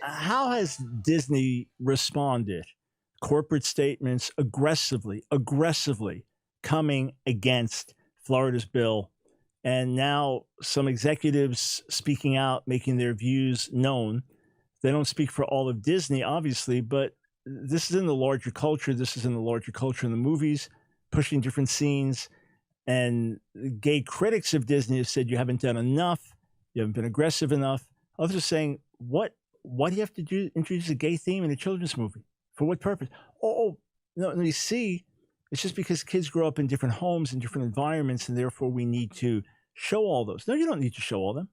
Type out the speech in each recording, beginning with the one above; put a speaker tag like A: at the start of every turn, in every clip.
A: How has Disney responded? Corporate statements aggressively coming against Florida's bill, and now some executives speaking out, making their views known. They don't speak for all of Disney, obviously, but this is in the larger culture. This is in the larger culture in the movies, pushing different scenes. And gay critics of Disney have said you haven't done enough, you haven't been aggressive enough. Others are saying, why do you have to introduce a gay theme in a children's movie? For what purpose? No, you see, it's just because kids grow up in different homes and different environments, and therefore we need to show all those. No, you don't need to show all them.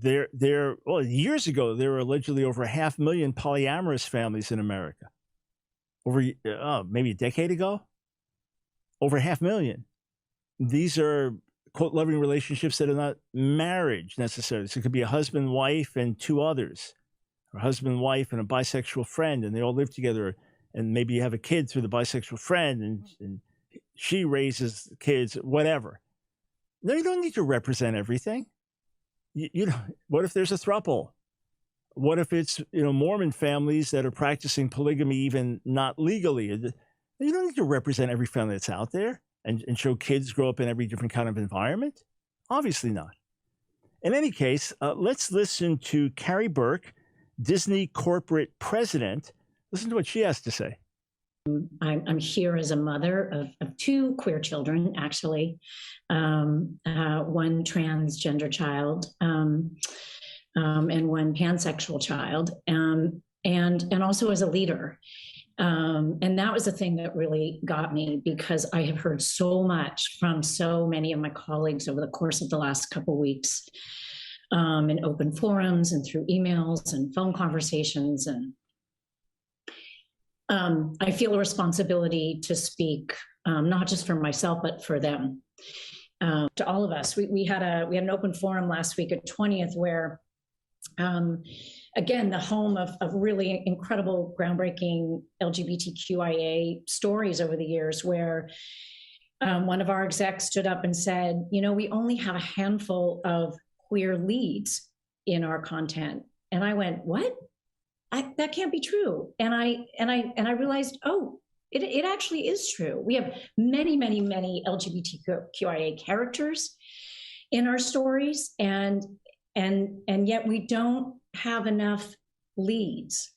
A: Years ago, there were allegedly over 500,000 polyamorous families in America. Over maybe a decade ago, over 500,000. These are, quote, loving relationships that are not marriage necessarily. So it could be a husband, wife, and two others, or husband, wife, and a bisexual friend, and they all live together. And maybe you have a kid through the bisexual friend, and she raises kids, whatever. No, you don't need to represent everything. You know, what if there's a throuple? What if it's, Mormon families that are practicing polygamy, even not legally? You don't need to represent every family that's out there and show kids grow up in every different kind of environment. Obviously not. In any case, let's listen to Carrie Burke, Disney corporate president. Listen to what she has to say.
B: I'm here as a mother of two queer children, actually, one transgender child and one pansexual child, and also as a leader. And that was the thing that really got me, because I have heard so much from so many of my colleagues over the course of the last couple of weeks in open forums and through emails and phone conversations. And I feel a responsibility to speak, not just for myself, but for them, to all of us. We had an open forum last week at 20th where, again, the home of really incredible, groundbreaking LGBTQIA stories over the years, where one of our execs stood up and said, we only have a handful of queer leads in our content. And I went, what? That can't be true. And I realized, it actually is true. We have many, many, many LGBTQIA characters in our stories, and yet we don't have enough leads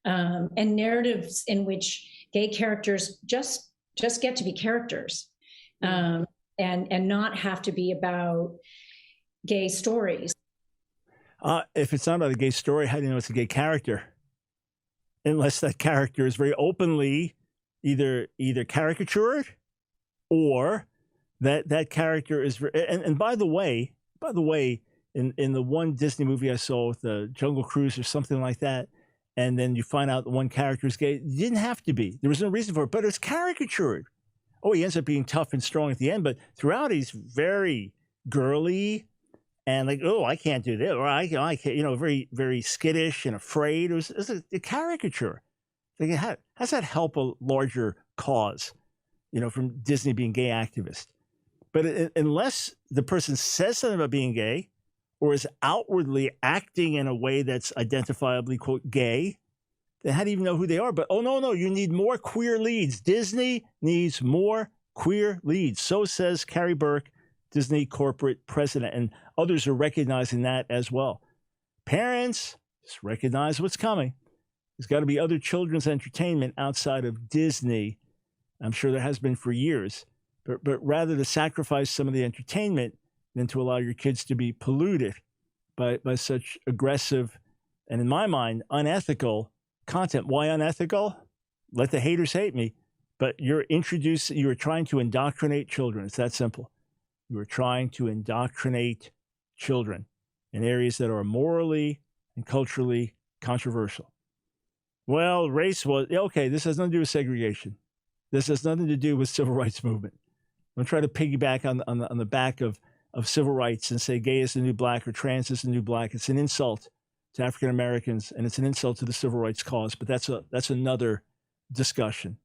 B: and narratives in which gay characters just get to be characters and not have to be about gay stories.
A: If it's not about a gay story, how do you know it's a gay character? Unless that character is very openly either caricatured, or that character is. And by the way, in the one Disney movie I saw with the Jungle Cruise or something like that, and then you find out the one character is gay, it didn't have to be. There was no reason for it, but it's caricatured. He ends up being tough and strong at the end, but throughout he's very girly. And like, I can't do this, or I can't, very, very skittish and afraid. It was a caricature. Like, how does that help a larger cause, from Disney being gay activist? But unless the person says something about being gay, or is outwardly acting in a way that's identifiably, quote, gay, then how do you even know who they are? But, no, you need more queer leads. Disney needs more queer leads. So says Carrie Burke, Disney corporate president, and others are recognizing that as well. Parents, just recognize what's coming. There's got to be other children's entertainment outside of Disney. I'm sure there has been for years, but rather to sacrifice some of the entertainment than to allow your kids to be polluted by such aggressive and, in my mind, unethical content. Why unethical? Let the haters hate me, but you're trying to indoctrinate children. It's that simple. You are trying to indoctrinate children in areas that are morally and culturally controversial. Well, race was, okay, this has nothing to do with segregation. This has nothing to do with civil rights movement. Don't try to piggyback on the back of civil rights and say gay is the new black or trans is the new black. It's an insult to African Americans, and it's an insult to the civil rights cause, but that's another discussion.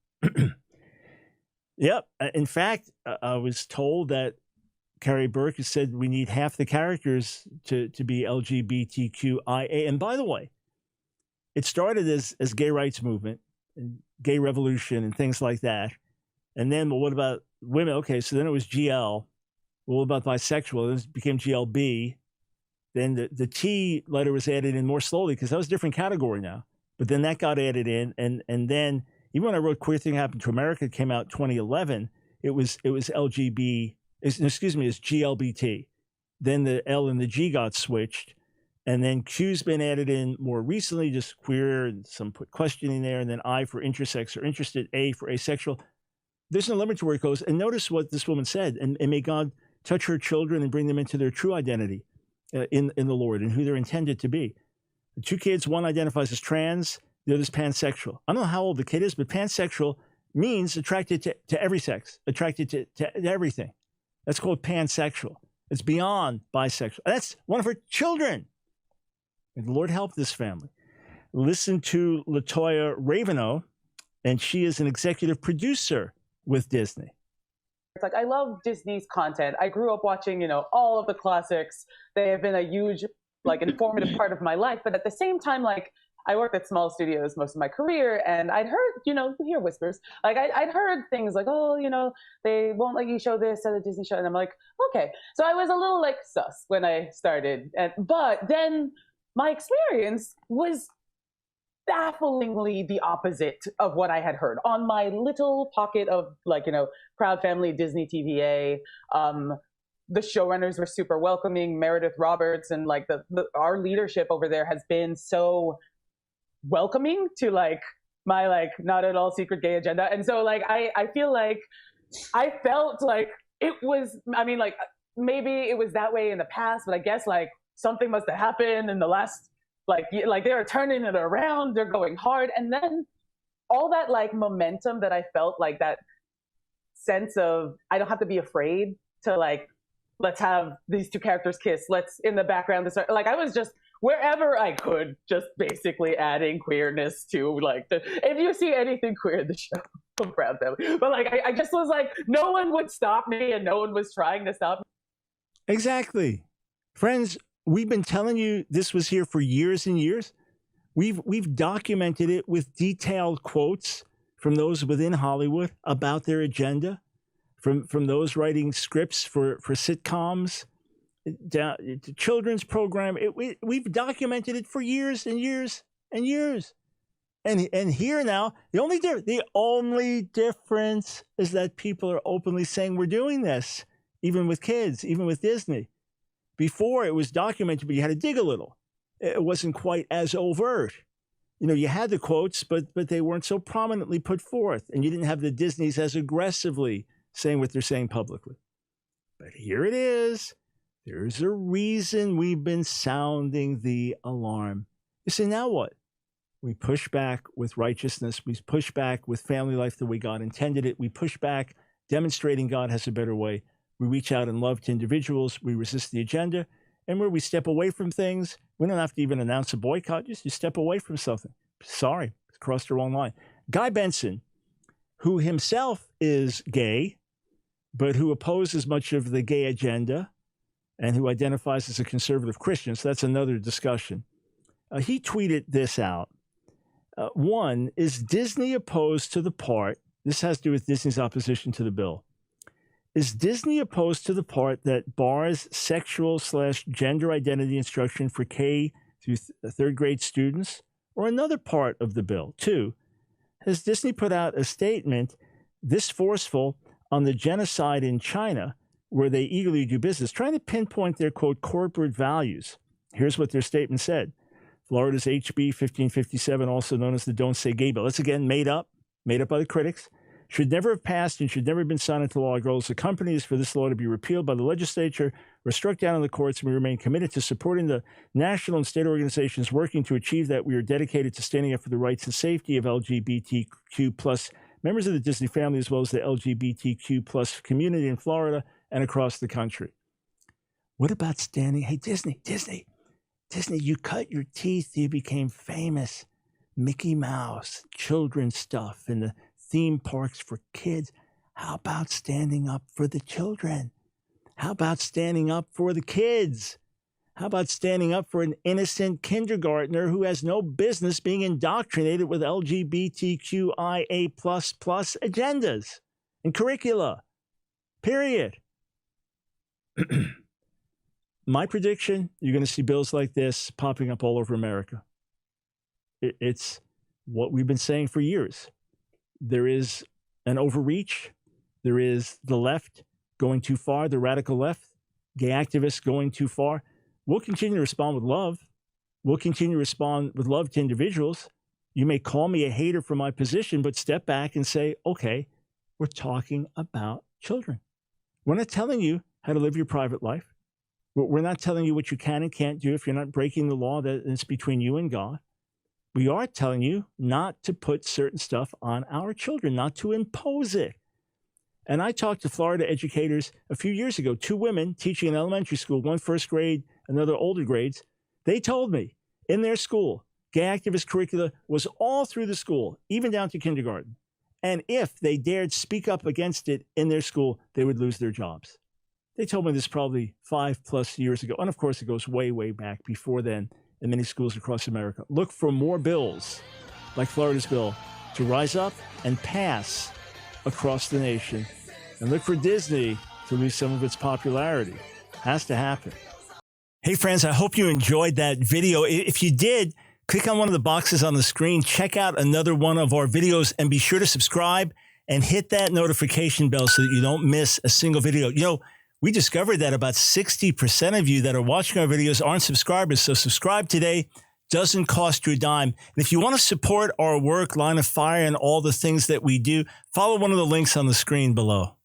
A: Yep. In fact, I was told that Carrie Burke has said we need half the characters to be LGBTQIA. And by the way, it started as gay rights movement and gay revolution and things like that. And then, well, what about women? Okay, so then it was GL. Well, what about bisexual? Then it became GLB. Then the T letter was added in more slowly because that was a different category now. But then that got added in, and then even when I wrote Queer Thing Happened to America, it came out 2011. It was LGB. It's GLBT. Then the L and the G got switched, and then Q's been added in more recently, just queer and some put questioning there, and then I for intersex or interested, A for asexual. There's no limit to where it goes. And notice what this woman said, and may God touch her children and bring them into their true identity in the Lord and who they're intended to be. The two kids, one identifies as trans, the other is pansexual. I don't know how old the kid is, but pansexual means attracted to every sex, attracted to everything. That's called pansexual. It's beyond bisexual. That's one of her children. And the Lord help this family. Listen to LaToya Raveno, and she is an executive producer with Disney.
C: It's like, I love Disney's content. I grew up watching, all of the classics. They have been a huge, informative part of my life. But at the same time, I worked at small studios most of my career, and I'd heard, you hear whispers. I'd heard things like, they won't let you show this at a Disney show. And I'm like, okay. So I was a little sus when I started. But then my experience was bafflingly the opposite of what I had heard on my little pocket of Proud Family Disney TVA. The showrunners were super welcoming. Meredith Roberts and our leadership over there has been so welcoming to my not at all secret gay agenda. And so I feel like I felt like it was, maybe it was that way in the past, but I guess something must have happened in the last they're turning it around, they're going hard. And then all that momentum that I felt, that sense of, I don't have to be afraid to let's have these two characters kiss. Let's in the background, I was just wherever I could, just basically adding queerness to if you see anything queer in the show, I'm proud of them. But I just was no one would stop me and no one was trying to stop me.
A: Exactly. Friends, we've been telling you this was here for years and years. We've documented it with detailed quotes from those within Hollywood about their agenda, from those writing scripts for sitcoms, down to children's program. We've documented it for years and years and years. And here now, the only difference is that people are openly saying we're doing this, even with kids, even with Disney. Before it was documented, but you had to dig a little. It wasn't quite as overt. You had the quotes, but they weren't so prominently put forth. And you didn't have the Disneys as aggressively saying what they're saying publicly. But here it is. There's a reason we've been sounding the alarm. You say, now what? We push back with righteousness. We push back with family life the way God intended it. We push back demonstrating God has a better way. We reach out in love to individuals. We resist the agenda. And where we step away from things, we don't have to even announce a boycott. Just you step away from something. Sorry, crossed the wrong line. Guy Benson, who himself is gay, but who opposes much of the gay agenda and who identifies as a conservative Christian, so that's another discussion. He tweeted this out. One, is Disney opposed to the part, this has to do with Disney's opposition to the bill. Is Disney opposed to the part that bars sexual/gender identity instruction for K through third grade students, or another part of the bill? Two, has Disney put out a statement this forceful on the genocide in China, where they eagerly do business, trying to pinpoint their, quote, corporate values? Here's what their statement said. Florida's HB 1557, also known as the Don't Say Gay bill. That's again made up by the critics. Should never have passed and should never have been signed into law. Our goal as a company is for this law to be repealed by the legislature or struck down in the courts, and we remain committed to supporting the national and state organizations working to achieve that. We are dedicated to standing up for the rights and safety of LGBTQ plus members of the Disney family, as well as the LGBTQ plus community in Florida and across the country. What about standing? Hey, Disney, you cut your teeth, you became famous. Mickey Mouse, children's stuff, and the theme parks for kids. How about standing up for the children? How about standing up for the kids? How about standing up for an innocent kindergartner who has no business being indoctrinated with LGBTQIA++ agendas and curricula? Period. My prediction, you're going to see bills like this popping up all over America. It's what we've been saying for years. There is an overreach. There is the left going too far, the radical left, gay activists going too far. We'll continue to respond with love. We'll continue to respond with love to individuals. You may call me a hater for my position, but step back and say, okay, we're talking about children. We're not telling you how to live your private life. We're not telling you what you can and can't do if you're not breaking the law that is between you and God. We are telling you not to put certain stuff on our children, not to impose it. And I talked to Florida educators a few years ago, 2 women teaching in elementary school, one first grade, another older grades. They told me in their school, gay activist curricula was all through the school, even down to kindergarten. And if they dared speak up against it in their school, they would lose their jobs. They told me this probably 5+ years ago. And of course, it goes way, way back before then in many schools across America. Look for more bills like Florida's bill to rise up and pass across the nation. And look for Disney to lose some of its popularity. Has to happen. Hey, friends, I hope you enjoyed that video. If you did, click on one of the boxes on the screen, check out another one of our videos, and be sure to subscribe and hit that notification bell so that you don't miss a single video. You know, we discovered that about 60% of you that are watching our videos aren't subscribers. So subscribe today. Doesn't cost you a dime. And if you want to support our work, Line of Fire, and all the things that we do, follow one of the links on the screen below.